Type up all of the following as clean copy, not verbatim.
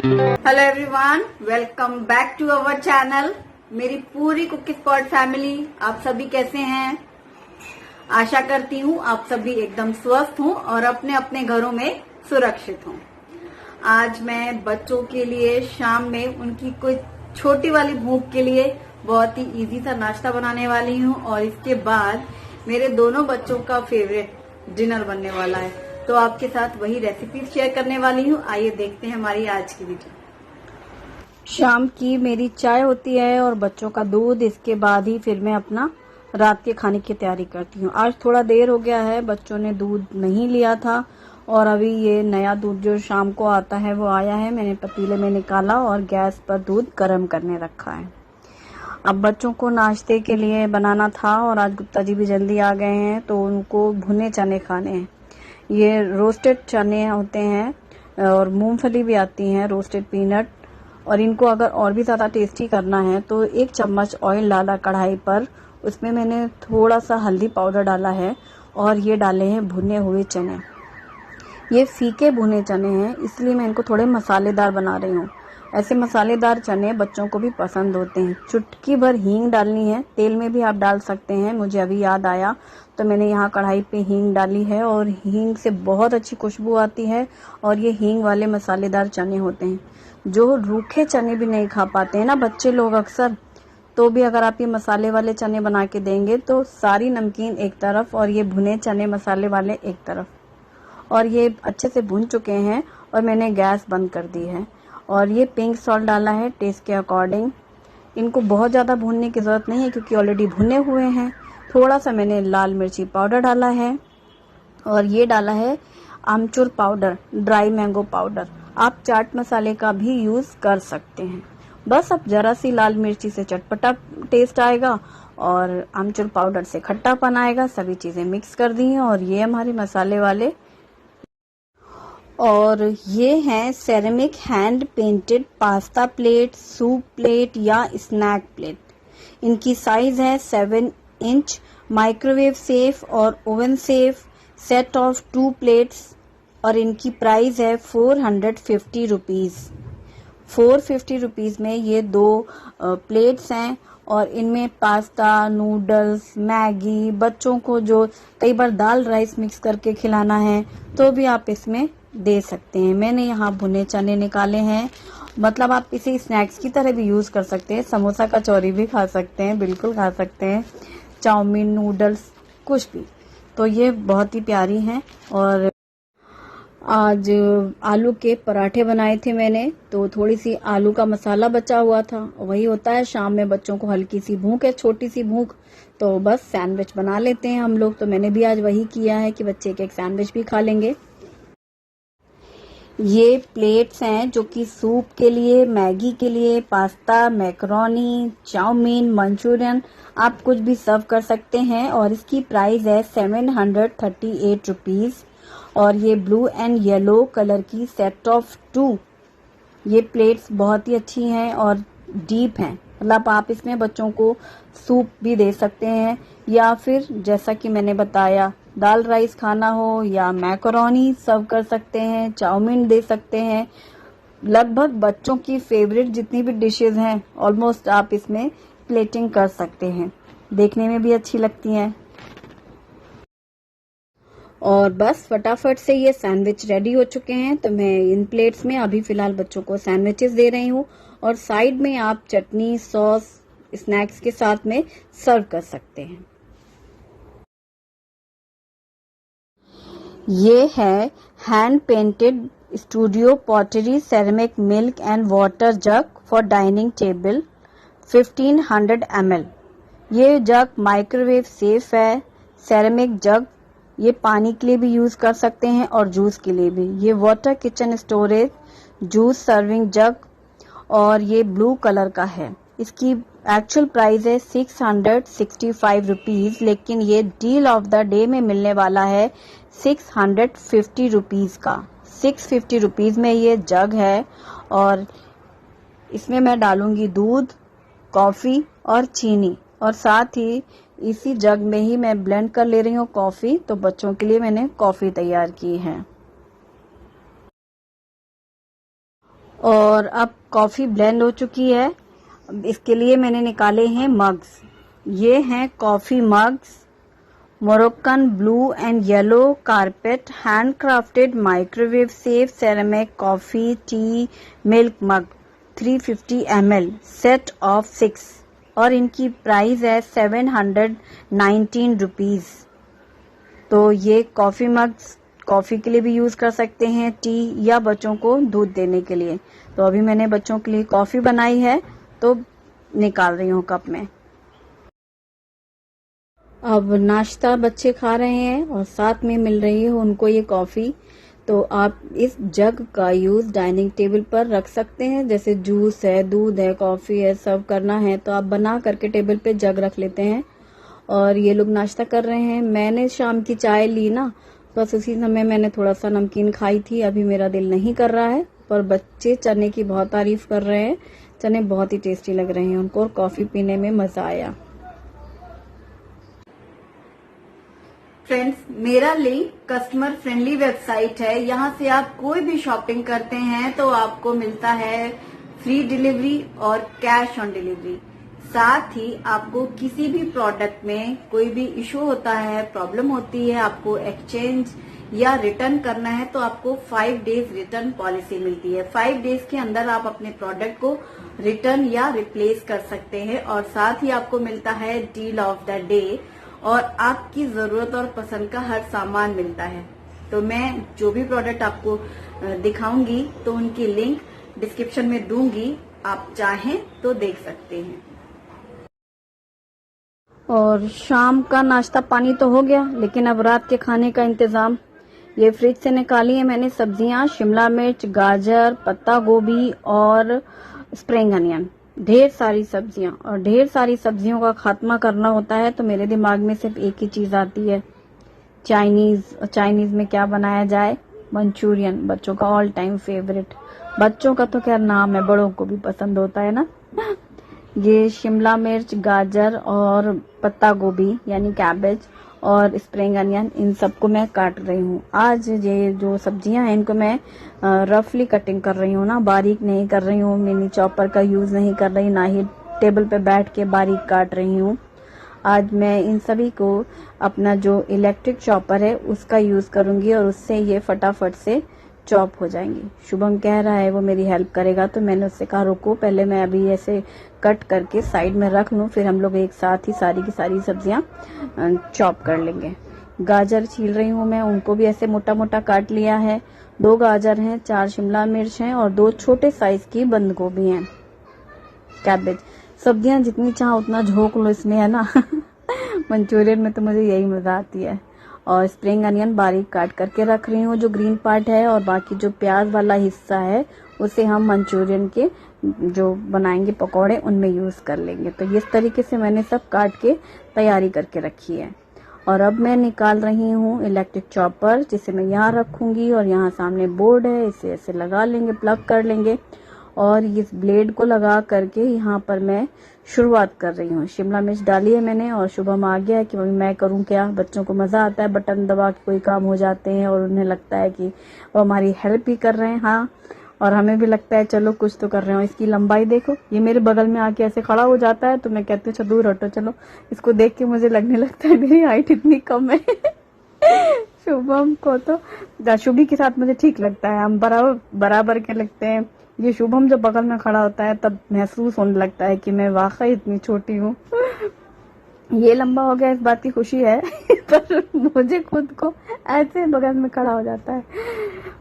Hello everyone, welcome back to our channel. मेरी पूरी cookie spot family, आप सभी कैसे हैं? आशा करती हूँ आप सभी एकदम स्वस्थ हों और अपने अपने घरों में सुरक्षित हों। आज मैं बच्चों के लिए शाम में उनकी कोई छोटी वाली भूख के लिए बहुत ही इजी सा नाश्ता बनाने वाली हूँ और इसके बाद मेरे दोनों बच्चों का फेवरेट डिनर बनने वाला है, तो आपके साथ वही रेसिपी शेयर करने वाली हूँ। आइए देखते हैं हमारी आज की वीडियो। शाम की मेरी चाय होती है और बच्चों का दूध, इसके बाद ही फिर मैं अपना रात के खाने की तैयारी करती हूँ। आज थोड़ा देर हो गया है, बच्चों ने दूध नहीं लिया था और अभी ये नया दूध जो शाम को आता है वो आया है। मैंने पतीले में निकाला और गैस पर दूध गर्म करने रखा है। अब बच्चों को नाश्ते के लिए बनाना था और आज गुप्ता जी भी जल्दी आ गए हैं, तो उनको भुने चने खाने हैं। ये रोस्टेड चने होते हैं और मूंगफली भी आती है, रोस्टेड पीनट। और इनको अगर और भी ज़्यादा टेस्टी करना है तो 1 चम्मच ऑयल डाला कढ़ाई पर, उसमें मैंने थोड़ा सा हल्दी पाउडर डाला है और ये डाले हैं भुने हुए चने। ये फीके भुने चने हैं, इसलिए मैं इनको थोड़े मसालेदार बना रही हूँ। ऐसे मसालेदार चने बच्चों को भी पसंद होते हैं। चुटकी भर हींग डालनी है, तेल में भी आप डाल सकते हैं, मुझे अभी याद आया तो मैंने यहाँ कढ़ाई पे हींग डाली है और हींग से बहुत अच्छी खुशबू आती है। और ये हींग वाले मसालेदार चने होते हैं। जो रूखे चने भी नहीं खा पाते हैं ना बच्चे लोग अक्सर, तो भी अगर आप ये मसाले वाले चने बना के देंगे तो सारी नमकीन एक तरफ और ये भुने चने मसाले वाले एक तरफ। और ये अच्छे से भुन चुके हैं और मैंने गैस बंद कर दी है। और ये पिंक सॉल्ट डाला है टेस्ट के अकॉर्डिंग। इनको बहुत ज़्यादा भूनने की ज़रूरत नहीं है क्योंकि ऑलरेडी भुने हुए हैं। थोड़ा सा मैंने लाल मिर्ची पाउडर डाला है और ये डाला है आमचूर पाउडर, ड्राई मैंगो पाउडर। आप चाट मसाले का भी यूज़ कर सकते हैं। बस अब ज़रा सी लाल मिर्ची से चटपटा टेस्ट आएगा और आमचूर पाउडर से खट्टापन आएगा। सभी चीज़ें मिक्स कर दी हैं और ये हमारे मसाले वाले। और ये हैं ceramic hand painted pasta plate, soup plate या स्नैक प्लेट। इनकी साइज़ है 7 इंच, माइक्रोवेव सेफ और oven safe, set of 2 plates. और इनकी प्राइस है 450 रुपीज़। 450 रुपीज़ में ये 2 प्लेट्स हैं और इनमें पास्ता, नूडल्स, मैगी, बच्चों को जो कई बार दाल राइस मिक्स करके खिलाना है तो भी आप इसमें दे सकते हैं। मैंने यहाँ भुने चने निकाले हैं, मतलब आप इसे स्नैक्स की तरह भी यूज़ कर सकते हैं। समोसा कचौरी भी खा सकते हैं, बिल्कुल खा सकते हैं, चाउमीन, नूडल्स, कुछ भी। तो ये बहुत ही प्यारी हैं। और आज आलू के पराठे बनाए थे मैंने, तो थोड़ी सी आलू का मसाला बचा हुआ था। वही होता है शाम में बच्चों को हल्की सी भूख है, छोटी सी भूख, तो बस सैंडविच बना लेते हैं हम लोग। तो मैंने भी आज वही किया है कि बच्चे एक सैंडविच भी खा लेंगे। ये प्लेट्स हैं जो कि सूप के लिए, मैगी के लिए, पास्ता, मैकरोनी, चाउमीन, मंचूरियन, आप कुछ भी सर्व कर सकते हैं। और इसकी प्राइस है 738 रुपीज़। और ये ब्लू एंड येलो कलर की सेट ऑफ 2 ये प्लेट्स बहुत ही अच्छी हैं और डीप हैं, मतलब आप इसमें बच्चों को सूप भी दे सकते हैं या फिर जैसा कि मैंने बताया दाल राइस खाना हो या मैकरोनी सर्व कर सकते हैं, चाउमीन दे सकते हैं। लगभग बच्चों की फेवरेट जितनी भी डिशेस हैं ऑलमोस्ट आप इसमें प्लेटिंग कर सकते हैं, देखने में भी अच्छी लगती हैं। और बस फटाफट से ये सैंडविच रेडी हो चुके हैं, तो मैं इन प्लेट्स में अभी फिलहाल बच्चों को सैंडविचेस दे रही हूँ और साइड में आप चटनी, सॉस, स्नैक्स के साथ में सर्व कर सकते हैं। ये है hand painted studio pottery ceramic milk and water jug for dining table 1500 ml। ये जग माइक्रोवेव सेफ है। सेरेमिक जग ये पानी के लिए भी यूज़ कर सकते हैं और जूस के लिए भी। ये water kitchen storage juice serving jug और ये ब्लू कलर का है। इसकी एक्चुअल प्राइस है 665 रुपीज़, लेकिन ये डील ऑफ द डे में मिलने वाला है 650 रुपीज़ का। 650 रुपीज़ में ये जग है और इसमें मैं डालूंगी दूध, कॉफ़ी और चीनी, और साथ ही इसी जग में ही मैं ब्लेंड कर ले रही हूँ कॉफ़ी। तो बच्चों के लिए मैंने कॉफ़ी तैयार की है। और अब कॉफी ब्लेंड हो चुकी है। इसके लिए मैंने निकाले हैं मग्स। ये हैं coffee mugs, Moroccan blue and yellow carpet handcrafted microwave safe ceramic coffee tea milk mug 350 ml set of 6 और इनकी प्राइस है 719 रुपीज। तो ये कॉफी मग्स कॉफी के लिए भी यूज कर सकते हैं, टी या बच्चों को दूध देने के लिए। तो अभी मैंने बच्चों के लिए कॉफी बनाई है तो निकाल रही हूँ कप में। अब नाश्ता बच्चे खा रहे हैं और साथ में मिल रही है उनको ये कॉफी। तो आप इस जग का यूज डाइनिंग टेबल पर रख सकते हैं। जैसे जूस है, दूध है, कॉफी है, सर्व करना है तो आप बना करके टेबल पे जग रख लेते हैं। और ये लोग नाश्ता कर रहे हैं। मैंने शाम की चाय ली ना, बस उसी समय मैंने थोड़ा सा नमकीन खाई थी। अभी मेरा दिल नहीं कर रहा है, पर बच्चे चने की बहुत तारीफ कर रहे हैं। चने बहुत ही टेस्टी लग रहे हैं उनको और कॉफी पीने में मजा आया। फ्रेंड्स, मेरा लिंक कस्टमर फ्रेंडली वेबसाइट है। यहाँ से आप कोई भी शॉपिंग करते हैं तो आपको मिलता है फ्री डिलीवरी और कैश ऑन डिलीवरी। साथ ही आपको किसी भी प्रोडक्ट में कोई भी इशू होता है, प्रॉब्लम होती है, आपको एक्सचेंज या रिटर्न करना है तो आपको 5 डेज रिटर्न पॉलिसी मिलती है। 5 डेज के अंदर आप अपने प्रोडक्ट को रिटर्न या रिप्लेस कर सकते हैं। और साथ ही आपको मिलता है डील ऑफ द डे और आपकी जरूरत और पसंद का हर सामान मिलता है। तो मैं जो भी प्रोडक्ट आपको दिखाऊंगी तो उनकी लिंक डिस्क्रिप्शन में दूंगी, आप चाहें तो देख सकते हैं। और शाम का नाश्ता पानी तो हो गया, लेकिन अब रात के खाने का इंतजाम। ये फ्रिज से निकाली है मैंने सब्जियां, शिमला मिर्च, गाजर, पत्ता गोभी और स्प्रिंग अनियन। ढेर सारी सब्जियां, और ढेर सारी सब्जियों का खात्मा करना होता है तो मेरे दिमाग में सिर्फ एक ही चीज आती है, चाइनीज। चाइनीज में क्या बनाया जाए? मंचूरियन, बच्चों का ऑल टाइम फेवरेट। बच्चों का तो खैर नाम है, बड़ों को भी पसंद होता है ना। ये शिमला मिर्च, गाजर और पत्ता गोभी यानी कैबेज और स्प्रिंग अनियन, इन सबको मैं काट रही हूँ। आज ये जो सब्जियां हैं इनको मैं रफली कटिंग कर रही हूँ ना, बारीक नहीं कर रही हूँ। मिनी चॉपर का यूज नहीं कर रही, ना ही टेबल पे बैठ के बारीक काट रही हूँ। आज मैं इन सभी को अपना जो इलेक्ट्रिक चॉपर है उसका यूज करूंगी और उससे ये फटाफट से चॉप हो जाएंगी। शुभम कह रहा है वो मेरी हेल्प करेगा, तो मैंने उससे कहा रुको, पहले मैं अभी ऐसे कट करके साइड में रख लूं, फिर हम लोग एक साथ ही सारी की सारी सब्जियां चॉप कर लेंगे। गाजर छील रही हूं मैं, उनको भी ऐसे मोटा मोटा काट लिया है। 2 गाजर हैं, 4 शिमला मिर्च हैं और 2 छोटे साइज की बंद गोभी हैं। कैबेज, सब्जियां जितनी चाहो उतना झोंक लो इसमें, है ना। मंचूरियन में तो मुझे यही मजा आती है। और स्प्रिंग अनियन बारीक काट करके रख रही हूँ, जो ग्रीन पार्ट है, और बाकी जो प्याज वाला हिस्सा है उसे हम मंचूरियन के जो बनाएंगे पकौड़े उनमें यूज कर लेंगे। तो इस तरीके से मैंने सब काट के तैयारी करके रखी है। और अब मैं निकाल रही हूँ इलेक्ट्रिक चॉपर, जिसे मैं यहाँ रखूंगी और यहाँ सामने बोर्ड है, इसे ऐसे लगा लेंगे, प्लग कर लेंगे और इस ब्लेड को लगा करके यहाँ पर मैं शुरुआत कर रही हूँ। शिमला मिर्च डाली है मैंने और शुभम आ गया है कि मम्मी मैं करूँ क्या। बच्चों को मजा आता है बटन दबा के कोई काम हो जाते हैं और उन्हें लगता है कि वो हमारी हेल्प भी कर रहे हैं। हाँ, और हमें भी लगता है चलो कुछ तो कर रहे हो। इसकी लंबाई देखो, ये मेरे बगल में आके ऐसे खड़ा हो जाता है तो मैं कहती हूँ दूर हटो, चलो। इसको देख के मुझे लगने लगता है मेरी हाइट इतनी कम है। शुभम को तो शुभी के साथ मुझे ठीक लगता है, हम बराबर के लगते हैं। ये शुभम जब बगल में खड़ा होता है तब महसूस होने लगता है कि मैं वाकई इतनी छोटी हूँ। ये लंबा हो गया इस बात की खुशी है, पर मुझे खुद को ऐसे बगल में खड़ा हो जाता है।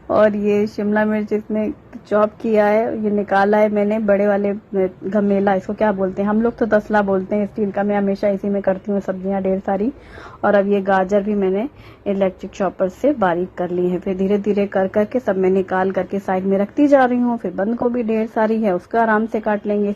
और ये शिमला मिर्च इसने चॉप किया है, ये निकाला है मैंने बड़े वाले घमेला, इसको क्या बोलते हैं, हम लोग तो तसला बोलते हैं स्टील का। मैं हमेशा इसी में करती हूँ सब्जियां ढेर सारी। और अब ये गाजर भी मैंने इलेक्ट्रिक चॉपर से बारीक कर ली है। फिर धीरे धीरे कर करके सब मैं निकाल करके साइड में रखती जा रही हूँ। फिर बंद गोभी ढेर सारी है, उसका आराम से काट लेंगे।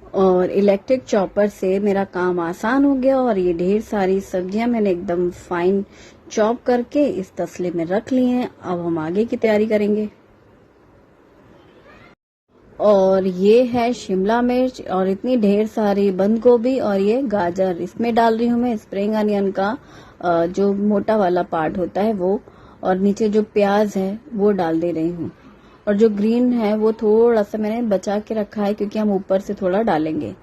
और इलेक्ट्रिक चॉपर से मेरा काम आसान हो गया और ये ढेर सारी सब्जियां मैंने एकदम फाइन चॉप करके इस तसले में रख ली हैं। अब हम आगे की तैयारी करेंगे। और ये है शिमला मिर्च और इतनी ढेर सारी बंद गोभी और ये गाजर, इसमें डाल रही हूँ मैं स्प्रिंग अनियन का जो मोटा वाला पार्ट होता है वो, और नीचे जो प्याज है वो डाल दे रही हूँ। और जो ग्रीन है वो थोड़ा सा मैंने बचा के रखा है क्योंकि हम ऊपर से थोड़ा डालेंगे।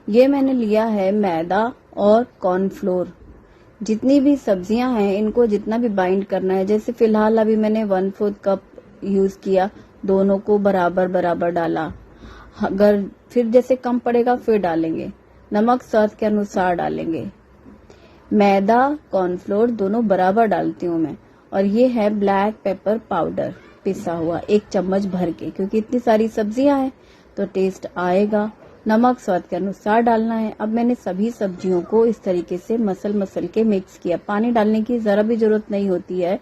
ये मैंने लिया है मैदा और कॉर्नफ्लोर। जितनी भी सब्जियां हैं इनको जितना भी बाइंड करना है, जैसे फिलहाल अभी मैंने 1/4 कप यूज किया, दोनों को बराबर बराबर डाला। अगर फिर जैसे कम पड़ेगा फिर डालेंगे। नमक स्वाद के अनुसार डालेंगे। मैदा कॉर्नफ्लोर दोनों बराबर डालती हूँ मैं। और ये है ब्लैक पेपर पाउडर पिसा हुआ 1 चम्मच भर के, क्योंकि इतनी सारी सब्जियां हैं तो टेस्ट आएगा। नमक स्वाद के अनुसार डालना है। अब मैंने सभी सब्जियों को इस तरीके से मसल के मिक्स किया। पानी डालने की जरा भी जरूरत नहीं होती है,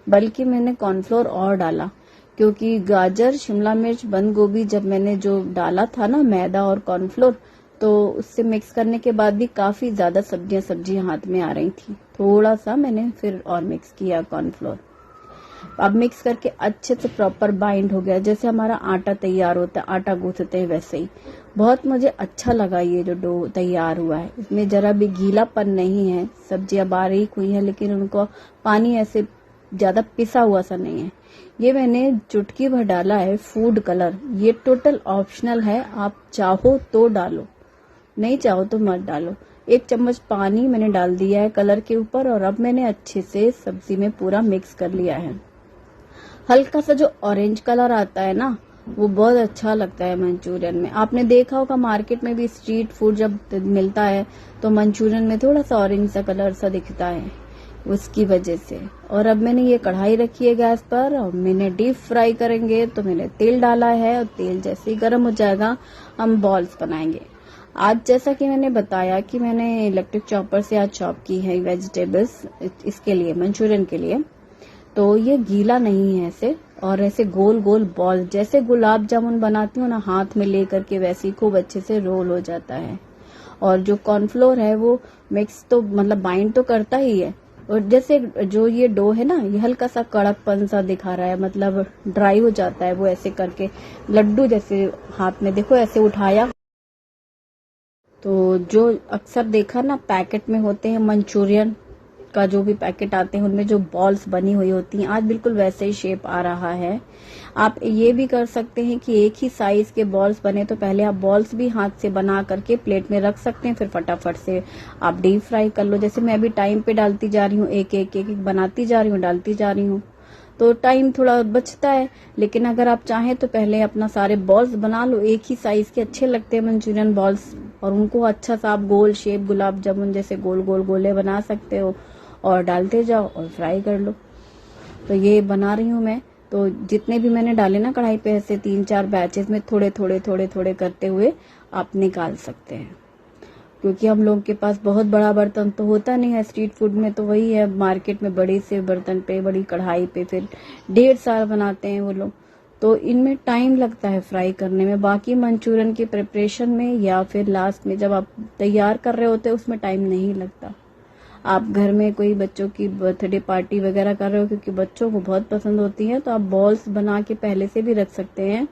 बल्कि मैंने कॉर्नफ्लोर और डाला क्योंकि गाजर, शिमला मिर्च, बंद गोभी जब मैंने जो डाला था ना मैदा और कॉर्नफ्लोर, तो उससे मिक्स करने के बाद भी काफी ज्यादा सब्जियां हाथ में आ रही थी। थोड़ा सा मैंने फिर और मिक्स किया कॉर्नफ्लोर। अब मिक्स करके अच्छे से प्रॉपर बाइंड हो गया, जैसे हमारा आटा तैयार होता है, आटा गूंथते हैं वैसे ही। बहुत मुझे अच्छा लगा ये जो डो तैयार हुआ है। इसमें जरा भी गीलापन नहीं है, सब्जियां बारीक हुई है लेकिन उनको पानी ऐसे ज्यादा पिसा हुआ सा नहीं है। ये मैंने चुटकी भर डाला है फूड कलर। ये टोटल ऑप्शनल है, आप चाहो तो डालो, नहीं चाहो तो मत डालो। 1 चम्मच पानी मैंने डाल दिया है कलर के ऊपर और अब मैंने अच्छे से सब्जी में पूरा मिक्स कर लिया है। हल्का सा जो ऑरेंज कलर आता है ना, वो बहुत अच्छा लगता है मंचूरियन में। आपने देखा होगा मार्केट में भी स्ट्रीट फूड जब मिलता है तो मंचूरियन में थोड़ा सा ऑरेंज सा कलर सा दिखता है, उसकी वजह से। और अब मैंने ये कढ़ाई रखी है गैस पर और मैंने डीप फ्राई करेंगे, तो मैंने तेल डाला है और तेल जैसे ही गर्म हो जाएगा हम बॉल्स बनाएंगे। आज जैसा कि मैंने बताया कि मैंने इलेक्ट्रिक चॉपर से आज चॉप की है वेजिटेबल्स इसके लिए, मंचूरियन के लिए। तो ये गीला नहीं है ऐसे, और ऐसे गोल गोल बॉल जैसे गुलाब जामुन बनाती हूँ ना हाथ में लेकर के, वैसे ही खूब अच्छे से रोल हो जाता है। और जो कॉर्नफ्लोर है वो मिक्स तो मतलब बाइंड तो करता ही है। और जैसे जो ये डो है ना, ये हल्का सा कड़कपन सा दिखा रहा है, मतलब ड्राई हो जाता है वो ऐसे करके, लड्डू जैसे हाथ में देखो ऐसे उठाया तो जो अक्सर देखा ना पैकेट में होते हैं मंचूरियन का, जो भी पैकेट आते हैं उनमें जो बॉल्स बनी हुई होती हैं, आज बिल्कुल वैसे ही शेप आ रहा है। आप ये भी कर सकते हैं कि एक ही साइज के बॉल्स बने तो पहले आप बॉल्स भी हाथ से बना करके प्लेट में रख सकते हैं, फिर फटाफट से आप डीप फ्राई कर लो। जैसे मैं अभी टाइम पे डालती जा रही हूँ, एक एक बनाती जा रही हूँ, डालती जा रही हूँ, तो टाइम थोड़ा बचता है। लेकिन अगर आप चाहें तो पहले अपना सारे बॉल्स बना लो, एक ही साइज के अच्छे लगते हैं मंचूरियन बॉल्स, और उनको अच्छा सा आप गोल शेप गुलाब जामुन जैसे गोल गोल गोले बना सकते हो और डालते जाओ और फ्राई कर लो। तो ये बना रही हूँ मैं। तो जितने भी मैंने डाले ना कढ़ाई पे, ऐसे 3-4 बैचेस में थोड़े थोड़े करते हुए आप निकाल सकते हैं, क्योंकि हम लोग के पास बहुत बड़ा बर्तन तो होता नहीं है स्ट्रीट फूड में। तो वही है, मार्केट में बड़े से बर्तन पे, बड़ी कढ़ाई पे फिर ढेर सारा बनाते हैं वो लोग, तो इनमें टाइम लगता है फ्राई करने में। बाकी मंचूरियन की प्रिपरेशन में या फिर लास्ट में जब आप तैयार कर रहे होते हैं उसमें टाइम नहीं लगता। आप घर में कोई बच्चों की बर्थडे पार्टी वगैरह कर रहे हो, क्योंकि बच्चों को बहुत पसंद होती है, तो आप बॉल्स बना के पहले से भी रख सकते हैं।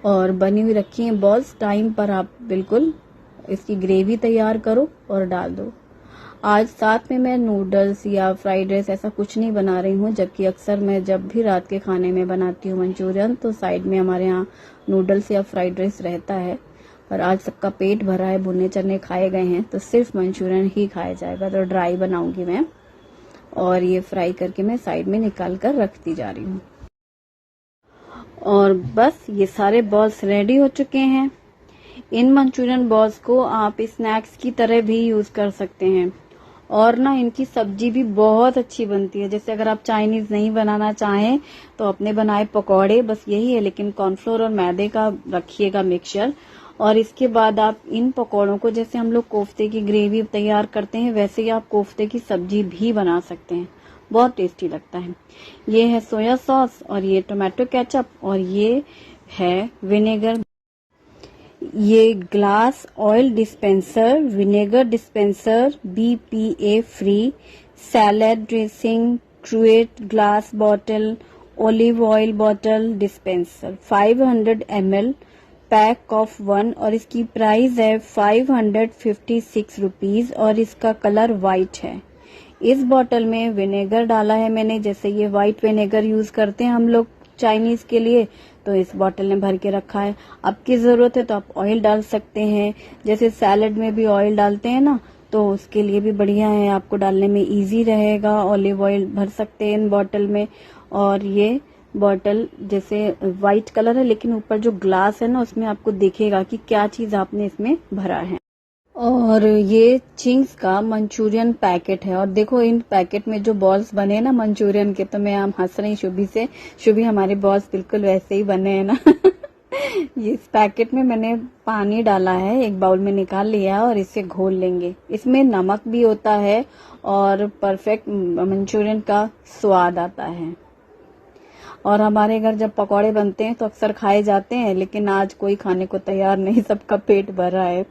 और बनी हुई रखी है बॉल्स, टाइम पर आप बिल्कुल इसकी ग्रेवी तैयार करो और डाल दो। आज साथ में मैं नूडल्स या फ्राइड राइस ऐसा कुछ नहीं बना रही हूँ, जबकि अक्सर मैं जब भी रात के खाने में बनाती हूँ मंचूरियन तो साइड में हमारे यहाँ नूडल्स या फ्राइड राइस रहता है। पर आज सबका पेट भरा है, भुने चने खाए गए हैं, तो सिर्फ मंचूरियन ही खाया जाएगा। तो ड्राई बनाऊंगी मैं, और ये फ्राई करके मैं साइड में निकाल कर रखती जा रही हूँ। और बस ये सारे बॉल्स रेडी हो चुके हैं। इन मंचूरियन बॉल्स को आप स्नैक्स की तरह भी यूज कर सकते हैं, और ना इनकी सब्जी भी बहुत अच्छी बनती है। जैसे अगर आप चाइनीज नहीं बनाना चाहें तो अपने बनाए पकौड़े, बस यही है, लेकिन कॉर्नफ्लोर और मैदे का रखिएगा मिक्सचर। और इसके बाद आप इन पकौड़ों को, जैसे हम लोग कोफ्ते की ग्रेवी तैयार करते हैं, वैसे ही आप कोफ्ते की सब्जी भी बना सकते हैं, बहुत टेस्टी लगता है। ये है सोया सॉस और ये टोमेटो केचप और ये है विनेगर। ये glass oil dispenser, vinegar dispenser, BPA free, salad dressing, ट्रूएट glass bottle, olive oil bottle dispenser, 500 ml pack of 1, और इसकी प्राइस है 556 रुपीज, और इसका कलर व्हाइट है। इस बॉटल में विनेगर डाला है मैंने, जैसे ये व्हाइट विनेगर यूज करते हैं हम लोग चाइनीज के लिए, तो इस बॉटल में भर के रखा है। आपकी जरूरत है तो आप ऑयल डाल सकते हैं, जैसे सैलेड में भी ऑयल डालते हैं ना, तो उसके लिए भी बढ़िया है, आपको डालने में इजी रहेगा। ऑलिव ऑयल भर सकते हैं इन बॉटल में। और ये बॉटल जैसे व्हाइट कलर है, लेकिन ऊपर जो ग्लास है ना उसमें आपको दिखेगा कि क्या चीज आपने इसमें भरा है। और ये चिंग्स का मंचूरियन पैकेट है, और देखो इन पैकेट में जो बॉल्स बने हैं ना मंचूरियन के, तो मैं हंस रही शुभी से। शुभी हमारे बॉल्स बिल्कुल वैसे ही बने हैं ना। इस पैकेट में मैंने पानी डाला है, एक बाउल में निकाल लिया और इसे घोल लेंगे। इसमें नमक भी होता है और परफेक्ट मंचूरियन का स्वाद आता है। और हमारे घर जब पकौड़े बनते हैं तो अक्सर खाए जाते हैं, लेकिन आज कोई खाने को तैयार नहीं, सबका पेट भरा है।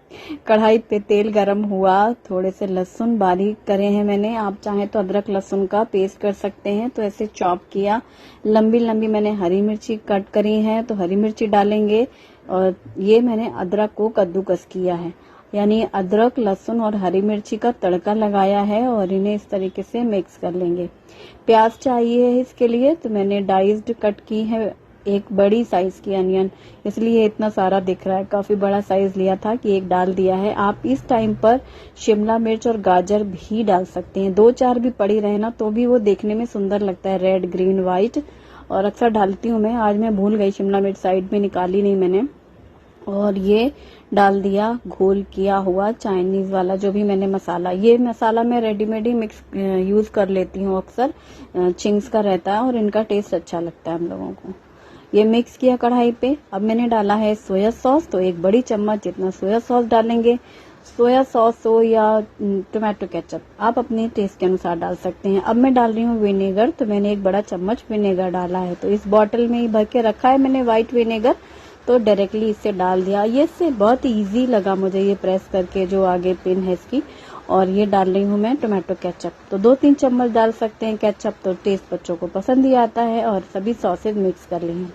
कढ़ाई पे तेल गरम हुआ, थोड़े से लहसुन बारीक करे हैं मैंने, आप चाहें तो अदरक लहसुन का पेस्ट कर सकते हैं, तो ऐसे चॉप किया। लंबी लंबी मैंने हरी मिर्ची कट करी है, तो हरी मिर्ची डालेंगे। और ये मैंने अदरक को कद्दूकस किया है, यानी अदरक लहसुन और हरी मिर्ची का तड़का लगाया है, और इन्हें इस तरीके से मिक्स कर लेंगे। प्याज चाहिए है इसके लिए, तो मैंने डाइस्ड कट की है एक बड़ी साइज की अनियन, इसलिए इतना सारा दिख रहा है। काफी बड़ा साइज लिया था कि एक डाल दिया है। आप इस टाइम पर शिमला मिर्च और गाजर भी डाल सकते हैं, 2-4 भी पड़ी रहे ना तो भी वो देखने में सुंदर लगता है, रेड ग्रीन व्हाइट। और अक्सर डालती हूँ मैं, आज मैं भूल गई, शिमला मिर्च साइड में निकाली नहीं मैंने। और ये डाल दिया घोल किया हुआ चाइनीज वाला जो भी मैंने मसाला, ये मसाला मैं रेडीमेड ही मिक्स यूज कर लेती हूँ, अक्सर चिंग्स का रहता है और इनका टेस्ट अच्छा लगता है हम लोगों को। ये मिक्स किया कढ़ाई पे। अब मैंने डाला है सोया सॉस, तो 1 बड़ी चम्मच जितना सोया सॉस डालेंगे। सोया सॉस हो या टोमेटो केचप, आप अपने टेस्ट के अनुसार डाल सकते हैं। अब मैं डाल रही हूँ विनेगर, तो मैंने 1 बड़ा चम्मच विनेगर डाला है, तो इस बॉटल में ही भर के रखा है मैंने व्हाइट विनेगर, तो डायरेक्टली इससे डाल दिया। ये इससे बहुत इजी लगा मुझे, ये प्रेस करके जो आगे पिन है इसकी। और ये डाल रही हूँ मैं टोमेटो केचप, तो 2-3 चम्मच डाल सकते हैं केचप, तो टेस्ट बच्चों को पसंद ही आता है। और सभी सॉसेज मिक्स कर ली हैं।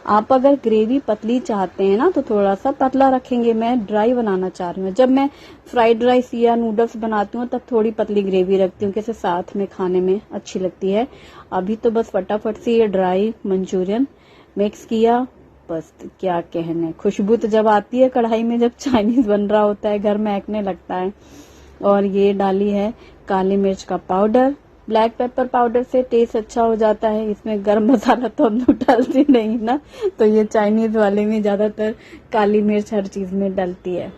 आप अगर ग्रेवी पतली चाहते हैं ना तो थोड़ा सा पतला रखेंगे, मैं ड्राई बनाना चाह रही हूँ। जब मैं फ्राइड राइस या नूडल्स बनाती हूँ तब थोड़ी पतली ग्रेवी रखती हूँ, कैसे साथ में खाने में अच्छी लगती है। अभी तो बस फटाफट से ये ड्राई मंचूरियन मिक्स किया, बस क्या कहने, खुशबू तो जब आती है कढ़ाई में, जब चाइनीज बन रहा होता है घर महकने लगता है। और ये डाली है काली मिर्च का पाउडर, ब्लैक पेपर पाउडर से टेस्ट अच्छा हो जाता है। इसमें गरम मसाला तो हम लोग डालते नहीं ना, तो ये चाइनीज वाले में ज्यादातर काली मिर्च हर चीज में डलती है।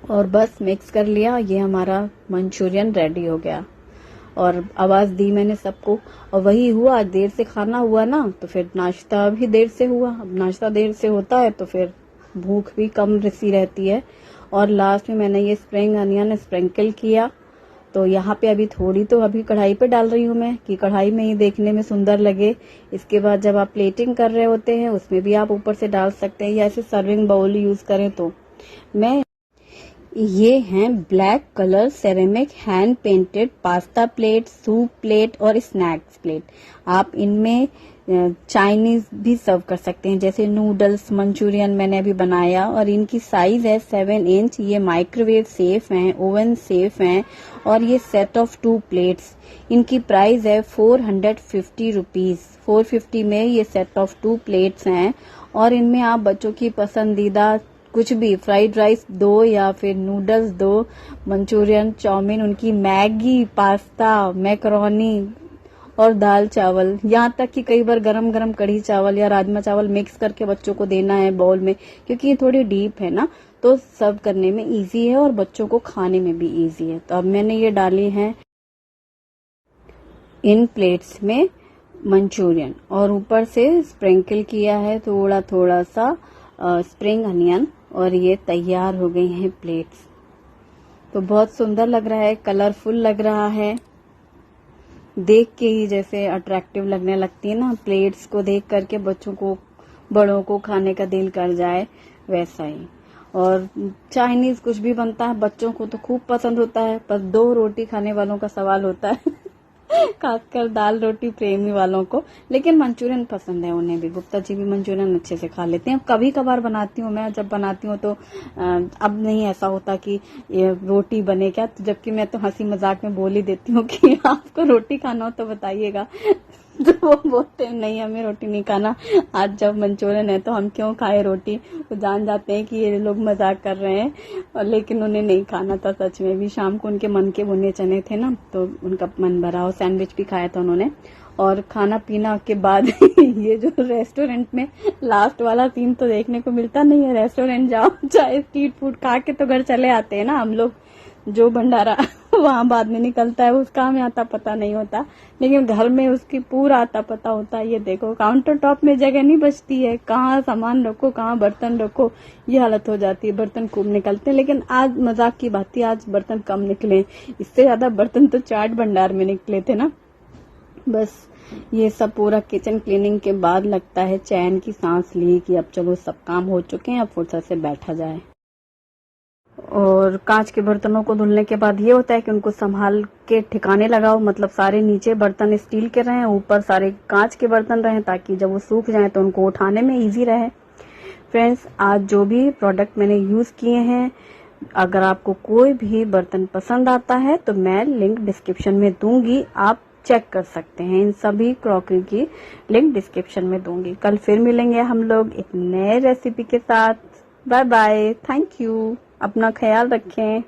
और बस मिक्स कर लिया, ये हमारा मंचूरियन रेडी हो गया। और आवाज दी मैंने सबको, और वही हुआ, देर से खाना हुआ ना तो फिर नाश्ता भी देर से हुआ। अब नाश्ता देर से होता है तो फिर भूख भी कम सी रहती है। और लास्ट में मैंने ये स्प्रिंग अनियन स्प्रिंकल किया, तो यहाँ पे अभी थोड़ी तो अभी कढ़ाई पे डाल रही हूँ मैं, कि कढ़ाई में ही देखने में सुंदर लगे। इसके बाद जब आप प्लेटिंग कर रहे होते हैं उसमें भी आप ऊपर से डाल सकते हैं, या ऐसे सर्विंग बाउल यूज करें तो। मैं ये हैं black colour ceramic hand painted pasta plate, soup plate और स्नैक्स प्लेट। आप इनमें चाइनीज भी सर्व कर सकते हैं, जैसे नूडल्स मंचूरियन मैंने अभी बनाया। और इनकी साइज है 7 इंच, ये माइक्रोवेव सेफ हैं, ओवन सेफ हैं। और ये सेट ऑफ 2 प्लेट्स, इनकी प्राइस है 450 रुपीज। 450 में ये सेट ऑफ 2 प्लेट्स हैं। और इनमें आप बच्चों की पसंदीदा कुछ भी, फ्राइड राइस दो या फिर नूडल्स दो, मंचूरियन, चाउमीन, उनकी मैगी, पास्ता, मैकरोनी और दाल चावल, यहाँ तक कि कई बार गरम गरम कढ़ी चावल या राजमा चावल मिक्स करके बच्चों को देना है बाउल में, क्योंकि ये थोड़ी डीप है ना, तो सर्व करने में इजी है और बच्चों को खाने में भी इजी है। तो अब मैंने ये डाली है इन प्लेट्स में मंचूरियन, और ऊपर से स्प्रिंकल किया है थोड़ा थोड़ा सा स्प्रिंग अनियन, और ये तैयार हो गई हैं प्लेट्स। तो बहुत सुंदर लग रहा है, कलरफुल लग रहा है, देख के ही जैसे अट्रैक्टिव लगने लगती है ना, प्लेट्स को देख करके बच्चों को, बड़ों को खाने का दिल कर जाए वैसा ही। और चाइनीज कुछ भी बनता है बच्चों को तो खूब पसंद होता है, पर 2 रोटी खाने वालों का सवाल होता है। खासकर दाल रोटी प्रेमी वालों को, लेकिन मंचूरियन पसंद है उन्हें भी। गुप्ता जी भी मंचूरियन अच्छे से खा लेते हैं। कभी कभार बनाती हूँ मैं, जब बनाती हूँ तो अब नहीं ऐसा होता कि ये रोटी बने क्या, तो जबकि मैं तो हंसी मजाक में बोल ही देती हूँ कि आपको रोटी खाना हो तो बताइएगा। तो वो बोलते हैं नहीं हमें रोटी नहीं खाना, आज जब मंचूरियन है तो हम क्यों खाए रोटी। वो जान जाते हैं कि ये लोग मजाक कर रहे हैं, और लेकिन उन्हें नहीं खाना था सच में भी। शाम को उनके मन के भुने चने थे ना, तो उनका मन भरा, और सैंडविच भी खाया था उन्होंने। और खाना पीना के बाद ये जो रेस्टोरेंट में लास्ट वाला सीन तो देखने को मिलता नहीं है। रेस्टोरेंट जाओ चाहे स्ट्रीट फूड खा के तो घर चले आते हैं ना हम लोग, जो भंडारा वहां बाद में निकलता है उसका हमें आता पता नहीं होता, लेकिन घर में उसकी पूरा आता पता होता है। ये देखो काउंटर टॉप में जगह नहीं बचती है, कहाँ सामान रखो कहाँ बर्तन रखो, ये हालत हो जाती है। बर्तन खूब निकलते हैं, लेकिन आज मजाक की बात थी, आज बर्तन कम निकले। इससे ज्यादा बर्तन तो चाट भंडार में निकले थे ना। बस ये सब पूरा किचन क्लीनिंग के बाद लगता है चैन की सांस ली कि अब चलो सब काम हो चुके हैं, अब फुर्सत से बैठा जाए। और कांच के बर्तनों को धुलने के बाद ये होता है कि उनको संभाल के ठिकाने लगाओ, मतलब सारे नीचे बर्तन स्टील के रहें, ऊपर सारे कांच के बर्तन रहें, ताकि जब वो सूख जाएं तो उनको उठाने में इजी रहे। फ्रेंड्स, आज जो भी प्रोडक्ट मैंने यूज किए हैं, अगर आपको कोई भी बर्तन पसंद आता है तो मैं लिंक डिस्क्रिप्शन में दूंगी, आप चेक कर सकते हैं। इन सभी क्रॉकरी की लिंक डिस्क्रिप्शन में दूंगी। कल फिर मिलेंगे हम लोग एक नए रेसिपी के साथ। बाय बाय, थैंक यू, अपना ख्याल रखें।